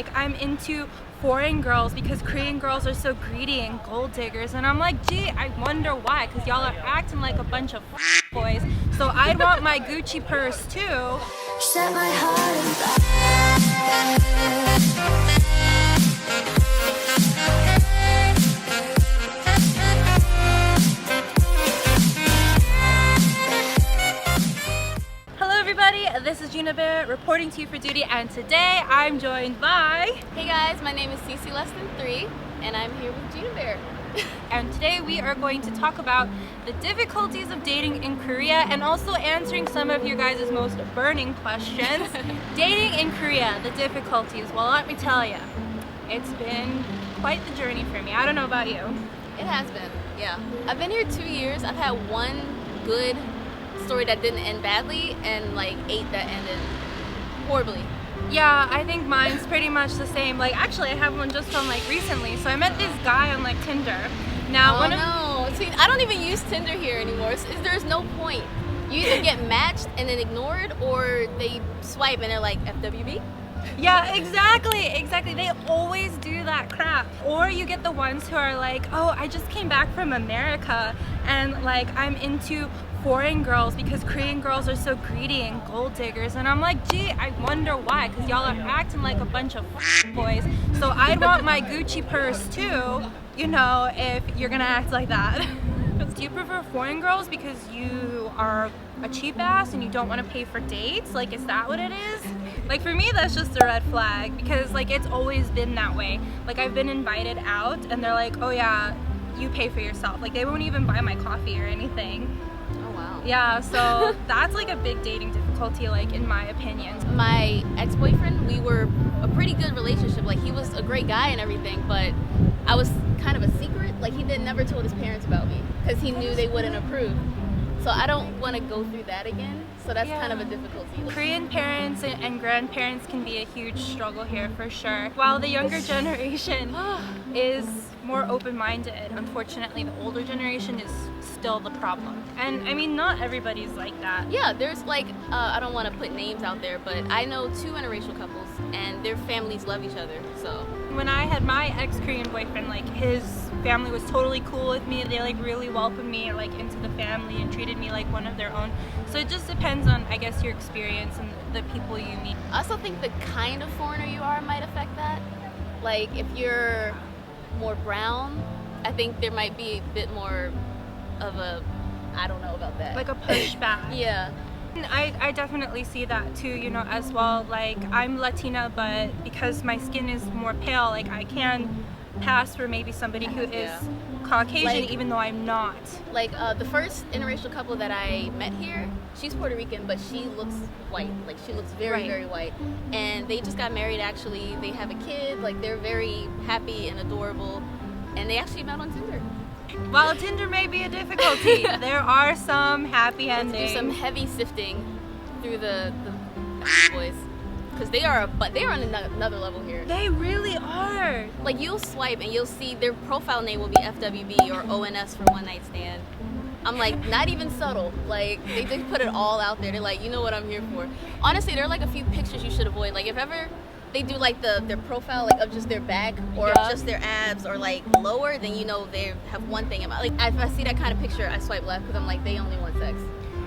Like, I'm into foreign girls because Korean girls are so greedy and gold diggers, and I'm like, gee, I wonder why, because y'all are acting like a bunch of boys, so I'd want my Gucci purse too. Set my heart on Hello everybody, this is Gina Bear reporting to you for duty, and today I'm joined by... Hey guys, my name is Sisilessthan3 and I'm here with Gina Bear. And today we are going to talk about the difficulties of dating in Korea and also answering some of your guys' most burning questions. Dating in Korea, the difficulties. Well, let me tell you, it's been quite the journey for me. I don't know about you. It has been, yeah. I've been here 2 years. I've had one good story that didn't end badly and like 8 that ended horribly. Yeah, I think mine's pretty much the same. Like, actually, I have one just from like recently. So I met this guy on like Tinder. Now, See, I don't even use Tinder here anymore. There's no point. You either get matched and then ignored, or they swipe and they're like, FWB? Yeah, exactly. They always do that crap. Or you get the ones who are like, oh, I just came back from America and like I'm into foreign girls because Korean girls are so greedy and gold diggers, and I'm like, gee, I wonder why, because y'all are acting like a bunch of boys, so I'd want my Gucci purse too, you know, if you're gonna act like that. Do you prefer foreign girls because you are a cheap ass and you don't want to pay for dates? Like, is that what it is? Like, for me, that's just a red flag, because like it's always been that way. Like, I've been invited out and they're like, oh yeah, you pay for yourself. Like, they won't even buy my coffee or anything. Yeah, so that's like a big dating difficulty, like, in my opinion. My ex-boyfriend, we were a pretty good relationship. Like, he was a great guy and everything, but I was kind of a secret. Like, he never told his parents about me because he knew they wouldn't approve. So I don't want to go through that again. So that's kind of a difficulty. Korean parents and grandparents can be a huge struggle here for sure. While the younger generation is more open-minded, unfortunately the older generation is still the problem. And I mean, not everybody's like that. Yeah, there's like, I don't want to put names out there, but I know 2 interracial couples and their families love each other, so. When I had my ex-Korean boyfriend, like, his family was totally cool with me. They like really welcomed me like into the family and treated me like one of their own. So it just depends on, I guess, your experience and the people you meet. I also think the kind of foreigner you are might affect that. Like, if you're more brown, I think there might be a bit more of a, I don't know about that. Like a pushback. Yeah. I definitely see that too, you know, as well. Like, I'm Latina, but because my skin is more pale, like, I can pass for maybe somebody who is Caucasian, like, even though I'm not. Like, the first interracial couple that I met here, she's Puerto Rican, but she looks white. Like, she looks very, very white. And they just got married, actually. They have a kid. Like, they're very happy and adorable. And they actually met on Tinder. While Tinder may be a difficulty, there are some happy endings. Do some heavy sifting through the boys, because they are on another level here. They really are. Like, you'll swipe and you'll see their profile name will be FWB or ONS for one night stand. I'm like, not even subtle. Like, they just put it all out there. They're like, you know what I'm here for. Honestly, there are like a few pictures you should avoid. Like, if ever they do like their profile, like, of just their back or just their abs or like lower, then you know they have one thing about. Like, if I see that kind of picture, I swipe left, because I'm like, they only want sex.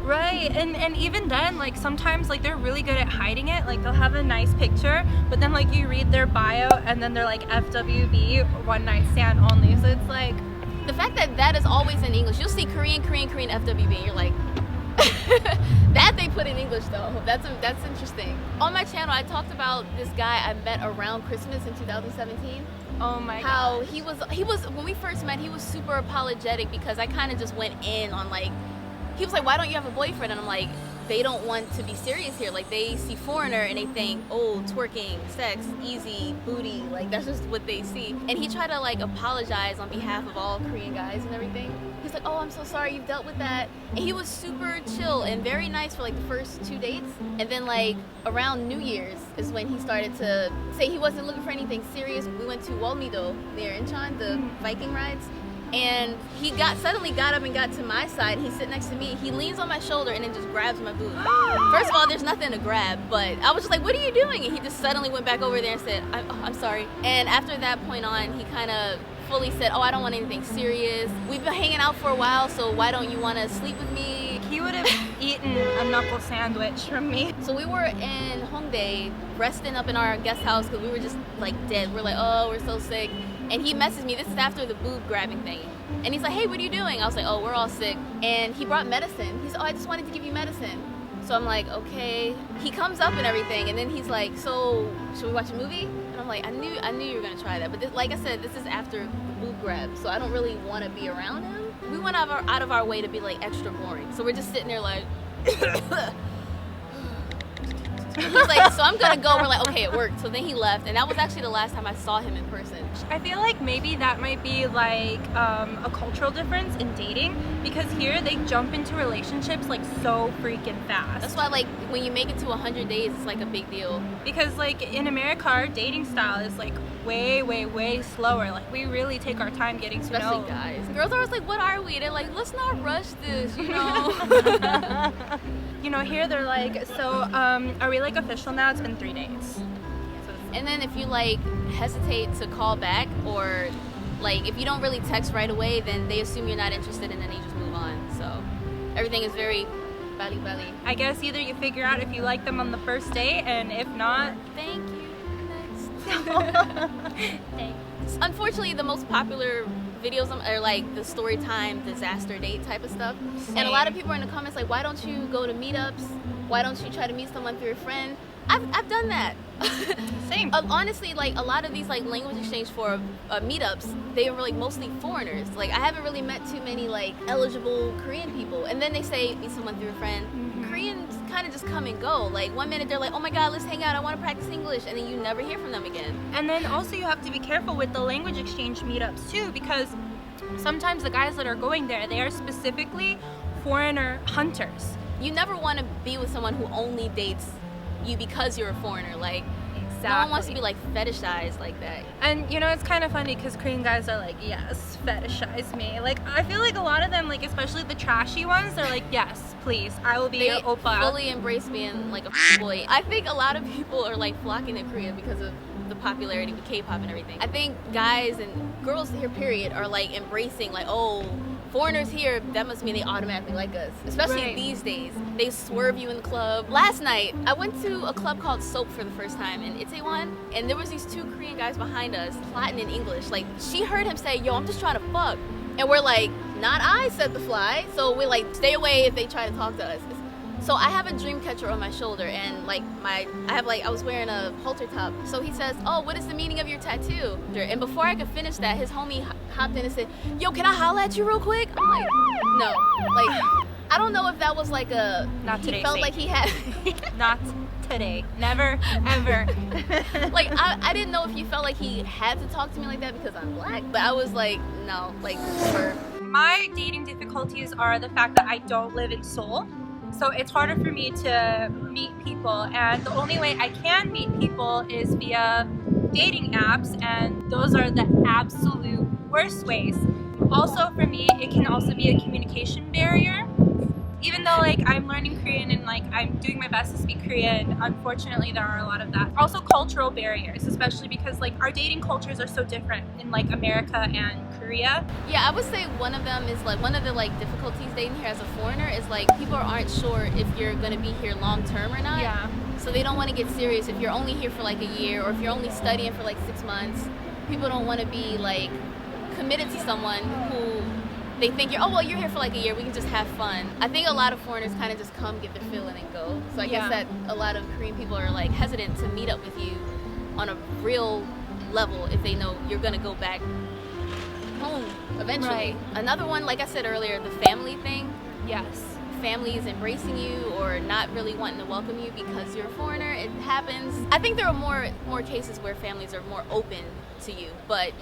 Right, and even then, like, sometimes, like, they're really good at hiding it. Like, they'll have a nice picture, but then, like, you read their bio and then they're like FWB, one night stand only. So it's like, the fact that that is always in English. You'll see Korean FWB, and you're like, that they put in English though. That's interesting. On my channel, I talked about this guy I met around Christmas in 2017. Oh my god. How he was when we first met, he was super apologetic because I kind of just went in on, like, he was like, why don't you have a boyfriend? And I'm like, they don't want to be serious here. Like, they see foreigner and they think, oh, twerking, sex, easy, booty. Like, that's just what they see. And he tried to, like, apologize on behalf of all Korean guys and everything. He's like, oh, I'm so sorry you've dealt with that. And he was super chill and very nice for like the first 2 dates. And then, like, around New Year's is when he started to say he wasn't looking for anything serious. We went to Walmido near Incheon, the Viking rides. And he suddenly got up and got to my side. He's sitting next to me. He leans on my shoulder and then just grabs my boob. First of all, there's nothing to grab, but I was just like, what are you doing? And he just suddenly went back over there and said, I'm sorry. And after that point on, he kind of fully said, oh, I don't want anything serious. We've been hanging out for a while, so why don't you want to sleep with me? He would have eaten a knuckle sandwich from me. So we were in Hongdae, resting up in our guest house because we were just like dead. We're like, oh, we're so sick. And he messaged me, this is after the boob grabbing thing. And he's like, hey, what are you doing? I was like, oh, we're all sick. And he brought medicine. He's, oh, I just wanted to give you medicine. So I'm like, okay. He comes up and everything, and then he's like, so should we watch a movie? And I'm like, I knew you were gonna try that. But this, like I said, this is after the boob grab, so I don't really want to be around him. We went out of our way to be like extra boring. So we're just sitting there like, he's like, so I'm gonna go. We're like, okay, it worked. So then he left, and that was actually the last time I saw him in person. I feel like maybe that might be like a cultural difference in dating, because here they jump into relationships like so freaking fast. That's why like when you make it to 100 days, it's like a big deal. Because like in America, our dating style is like way slower. Like we really take our time getting to know. Especially guys. Girls are always like, what are we? They're like, let's not rush this, you know? You know, here they're like, so are we like official now? It's been 3 days. And then if you like hesitate to call back, or like if you don't really text right away, then they assume you're not interested and then they just move on. So everything is very belly. I guess either you figure out if you like them on the first date, and if not, thank you, next. Thanks. Unfortunately, the most popular videos are like the story time disaster date type of stuff. Same. And a lot of people are in the comments like, why don't you go to meetups? Why don't you try to meet someone through a friend? I've done that. Same. Honestly, like a lot of these like language exchange for meetups, they are like mostly foreigners. Like I haven't really met too many like eligible Korean people. And then they say meet someone through a friend. Mm-hmm. Koreans kind of just come and go. Like one minute they're like, oh my god, let's hang out, I want to practice English, and then you never hear from them again. And then also you have to be careful with the language exchange meetups too, because sometimes the guys that are going there, they are specifically foreigner hunters. You never want to be with someone who only dates you because you're a foreigner. Like Exactly. no one wants to be like fetishized like that. And you know, it's kind of funny because Korean guys are like, yes, fetishize me. Like I feel like a lot of them, like especially the trashy ones, they're like, yes, please, I will be your oppa. Fully embrace being like a boy. I think a lot of people are like flocking to Korea because of the popularity with K-pop and everything. I think guys and girls here, period, are like embracing like, oh, foreigners here, that must mean they automatically like us. Especially these days. They swerve you in the club. Last night, I went to a club called Soap for the first time in Itaewon, and there was these 2 Korean guys behind us plotting in English. Like, she heard him say, yo, I'm just trying to fuck. And we're like, not I, said the fly. So we're like, stay away if they try to talk to us. So I have a dream catcher on my shoulder, and like I was wearing a halter top. So he says, oh, what is the meaning of your tattoo? And before I could finish that, his homie hopped in and said, yo, can I holla at you real quick? I'm like, no. Like, I don't know if that was like a, not today, he felt like he had. Not today. Never, ever. Like, I didn't know if he felt like he had to talk to me like that because I'm black, but I was like, no, like, for. My dating difficulties are the fact that I don't live in Seoul. So it's harder for me to meet people, and the only way I can meet people is via dating apps, and those are the absolute worst ways. Also for me, it can also be a communication barrier. Even though like I'm learning Korean and like I'm doing my best to speak Korean, unfortunately there are a lot of that. Also cultural barriers, especially because like our dating cultures are so different in like America and Korea. Yeah, I would say one of them is like one of the like difficulties dating here as a foreigner is like people aren't sure if you're gonna be here long term or not. Yeah. So they don't want to get serious if you're only here for like a year, or if you're only studying for like 6 months. People don't want to be like committed to someone who they think you're here for like a year, we can just have fun. I think a lot of foreigners kind of just come, get their feeling, and go. So I guess that a lot of Korean people are like hesitant to meet up with you on a real level if they know you're gonna go back home eventually. Right. Another one, like I said earlier, the family thing. Yes. Family is embracing you or not really wanting to welcome you because you're a foreigner. It happens. I think there are more cases where families are more open to you, but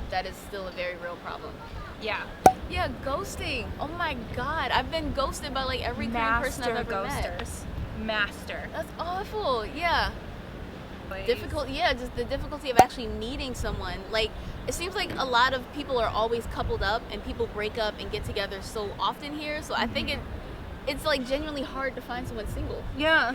that is still a very real problem. Yeah. Yeah, ghosting. Oh my god, I've been ghosted by like every Korean person I've ever met. Master. That's awful. Yeah. difficult. Yeah, just the difficulty of actually meeting someone. Like, it seems like a lot of people are always coupled up, and people break up and get together so often here. So I think it's like genuinely hard to find someone single. Yeah.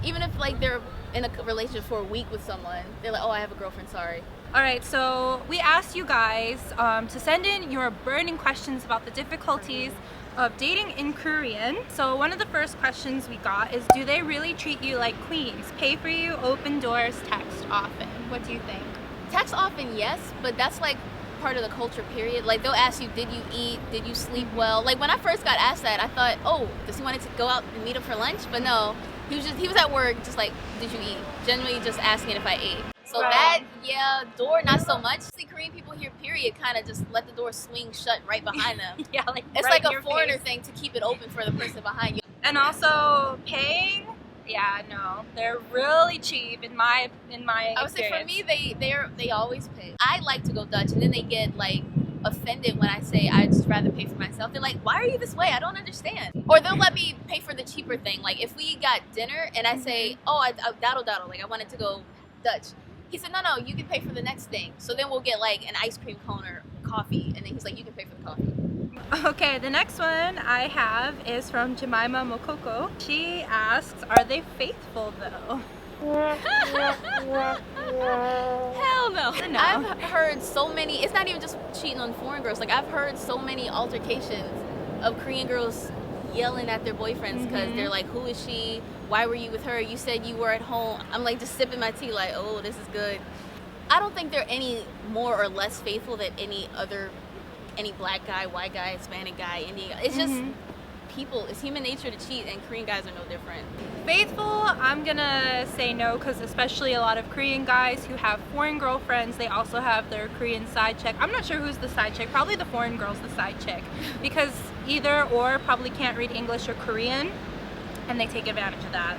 Even if like they're in a relationship for a week with someone, they're like, oh, I have a girlfriend, sorry. All right, so we asked you guys to send in your burning questions about the difficulties of dating in Korean. So one of the first questions we got is, do they really treat you like queens? Pay for you, open doors, text often. What do you think? Text often, yes, but that's like part of the culture, period. Like, they'll ask you, did you eat? Did you sleep well? Like, when I first got asked that, I thought, oh, does he want to go out and meet up for lunch? But no, he was at work, just like, did you eat? Generally just asking if I ate. So that, yeah, door, not so much. See, Korean people here, period, kind of just let the door swing shut right behind them. Yeah, like it's right like a foreigner face. thing to keep it open for the person behind you. And also paying, yeah, no, they're really cheap in my I would say for experience. me, they always pay. I like to go Dutch, and then they get like offended when I say I'd just rather pay for myself. They're like, why are you this way? I don't understand. Or they'll let me pay for the cheaper thing. Like, if we got dinner and I say, oh, I daddle, like I wanted to go Dutch. He said, no, you can pay for the next thing. So then we'll get like an ice cream cone or coffee. And then he's like, you can pay for the coffee. Okay, the next one I have is from Jemima Mokoko. She asks, are they faithful though? Hell no. No. I've heard so many, it's not even just cheating on foreign girls. Like, I've heard so many altercations of Korean girls yelling at their boyfriends because they're like, who is she? Why were you with her? You said you were at home. I'm like just sipping my tea like, oh, this is good. I don't think they're any more or less faithful than any black guy, white guy, Hispanic guy, Indian guy. It's just people. It's human nature to cheat, and Korean guys are no different. Faithful, I'm gonna say no, because especially a lot of Korean guys who have foreign girlfriends, they also have their Korean side chick. I'm not sure who's the side chick. Probably the foreign girl's the side chick, because either or probably can't read English or Korean, and they take advantage of that.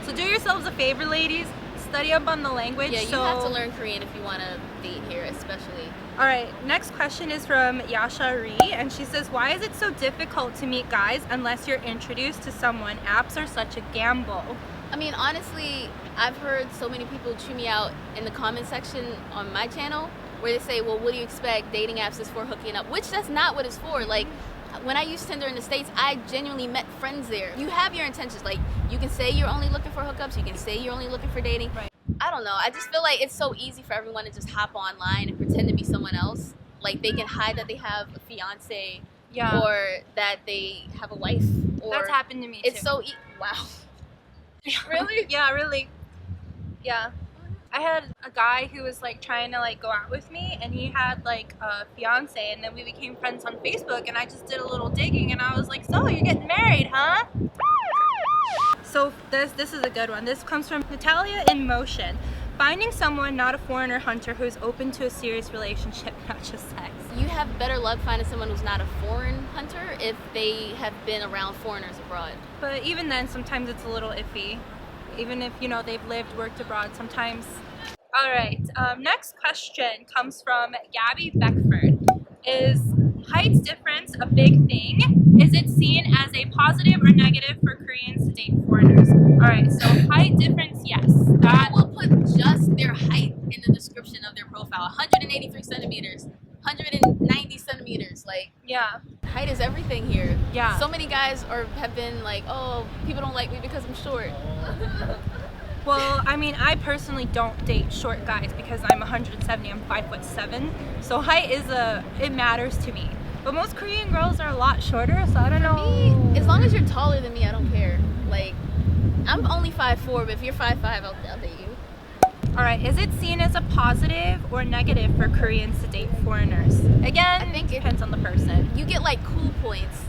So do yourselves a favor, ladies. Study up on the language. Yeah, you have to learn Korean if you want to date here, especially. All right, next question is from Yasha Ri, and she says, why is it so difficult to meet guys unless you're introduced to someone? Apps are such a gamble. I mean, honestly, I've heard so many people chew me out in the comment section on my channel where they say, well, what do you expect? Dating apps is for hooking up, which that's not what it's for. Like, when I used Tinder in the States, I genuinely met friends there. You have your intentions. Like, you can say you're only looking for hookups. You can say you're only looking for dating. Right. I don't know. I just feel like it's so easy for everyone to just hop online and pretend to be someone else. Like, they can hide that they have a fiance, Yeah. or that they have a wife. Or That's happened to me too. it's so wow. Really? Yeah, really. Yeah. I had a guy who was like trying to like go out with me, and he had like a fiance, and then we became friends on Facebook, and I just did a little digging, and I was like, so you're getting married, huh? So this is a good one. This comes from Natalia in Motion. Finding someone not a foreigner hunter who's open to a serious relationship, not just sex. You have better luck finding someone who's not a foreign hunter if they have been around foreigners abroad. But even then, sometimes it's a little iffy. Even if, you know, they've lived, worked abroad, sometimes. All right, next question comes from Gabby Beckford. Is height difference a big thing? Is it seen as a positive or negative for Koreans to date foreigners? All right, so height difference, yes. That will put just their height in the description of their profile. 183 centimeters, 190 centimeters. Like, Yeah. height is everything here. Yeah. So many guys have been like, oh, people don't like me because I'm short. Well, I mean, I personally don't date short guys because I'm 170, I'm 5'7". So height it matters to me. But most Korean girls are a lot shorter, so I don't know. Me, as long as you're taller than me, I don't care. Like, I'm only 5'4", but if you're 5'5", I'll date you. All right, is it seen as a positive or negative for Koreans to date foreigners? Again, I think it depends on the person. You get like cool points.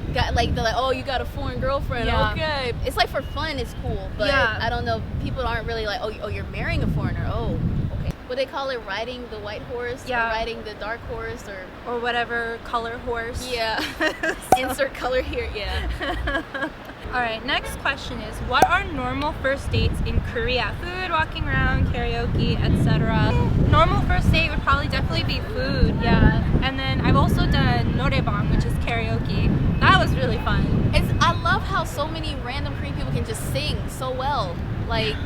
They're like, oh, you got a foreign girlfriend. Yeah. Okay. It's like for fun, it's cool. But Yeah. I don't know. People aren't really like, oh, you're marrying a foreigner. Oh, okay. What they call it, riding the white horse, Yeah. or riding the dark horse, Or whatever color horse. yeah. Insert color here. Yeah. All right, next question is, what are normal first dates in Korea? Food, walking around, karaoke, etc. Normal first date would probably definitely be food, yeah. And then I've also done noraebang, which is karaoke. That was really fun. I love how so many random Korean people can just sing so well. Like,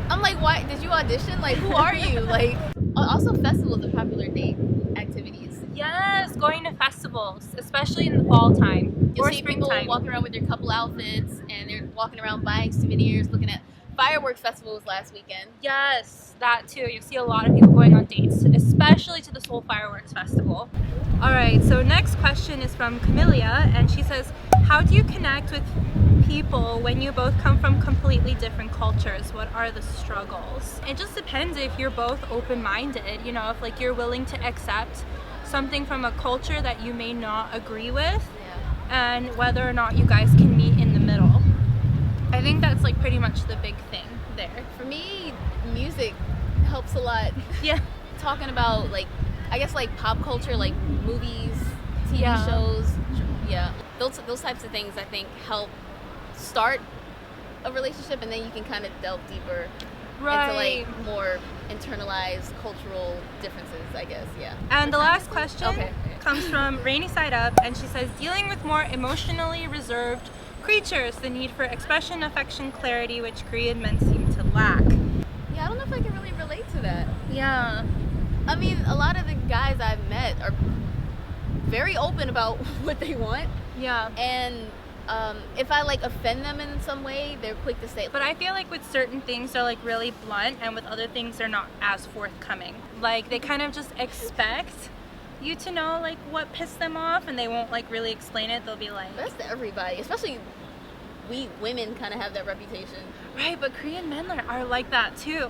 I'm like, why did you audition? Like, who are you? Like, also festivals are popular date activities. Yes, going to festivals, especially in the fall time You'll or see people springtime. walking around with their couple outfits, and they're walking around buying souvenirs, looking at fireworks festivals last weekend. Yes, that too. You see a lot of people going on dates, especially to the Seoul Fireworks Festival. All right, so next question is from Camellia, and she says, how do you connect with people when you both come from completely different cultures? What are the struggles? It just depends if you're both open-minded, you know, if like you're willing to accept something from a culture that you may not agree with, and whether or not you guys can meet in the middle. I think that's like pretty much the big thing there. For me, music helps a lot. Yeah. Talking about like, I guess like pop culture, like movies, TV Yeah. shows, those types of things I think help start a relationship, and then you can kind of delve deeper into like more internalized cultural differences, I guess. Yeah. And the last question Okay. comes from Rainy Side Up, and she says, dealing with more emotionally reserved creatures, the need for expression, affection, clarity, which Korean men seem to lack. Yeah, I don't know if I can really relate to that. Yeah. I mean, a lot of the guys I've met are very open about what they want, Yeah. and if I like offend them in some way, they're quick to say. But I feel like with certain things they're like really blunt, and with other things they're not as forthcoming. Like they kind of just expect you to know like what pissed them off, and they won't like really explain it. They'll be like, That's to everybody, especially we women kind of have that reputation. right, but Korean men are like that too.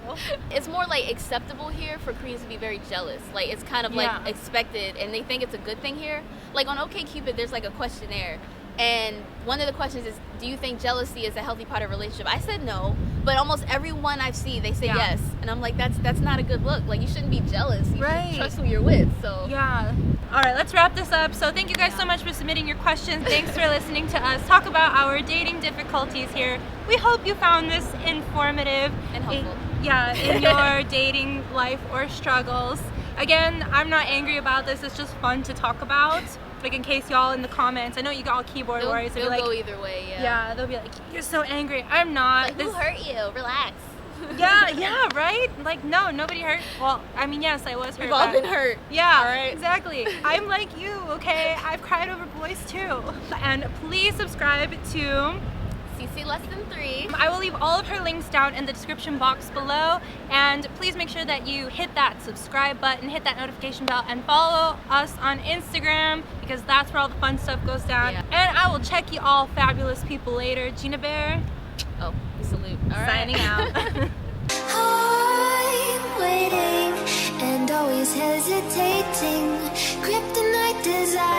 It's more like acceptable here for Koreans to be very jealous. Like it's kind of like Yeah. expected, and they think it's a good thing here. Like on OkCupid, there's like a questionnaire, and one of the questions is, do you think jealousy is a healthy part of a relationship? I said no, but almost everyone I see, they say Yeah. yes, and I'm like, that's not a good look. Like you shouldn't be jealous. You Right. should trust who you're with. So Yeah. All right, let's wrap this up. So thank you guys so much for submitting your questions. Thanks for listening to us talk about our dating difficulties here. We hope you found this informative And helpful. in your dating life or struggles. Again, I'm not angry about this. It's just fun to talk about. Like in case y'all in the comments, I know you got all keyboard warriors. It'll They'll be go like, either way. yeah, they'll be like, you're so angry. I'm not. Like, who hurt you? Relax. Yeah, right? Like, no, nobody hurt. Well, I mean, yes, I was hurt. We've all but- been hurt. Yeah, All right. exactly. I'm like you, okay? I've cried over boys too. And please subscribe to Sisilessthan3. I will leave all of her links down in the description box below, and please make sure that you hit that subscribe button, hit that notification bell, and follow us on Instagram, because that's where all the fun stuff goes down. Yeah. And I will check you all fabulous people later. Gina Bear, Oh, salute. All right. signing out. I'm waiting and always hesitating. Kryptonite desire.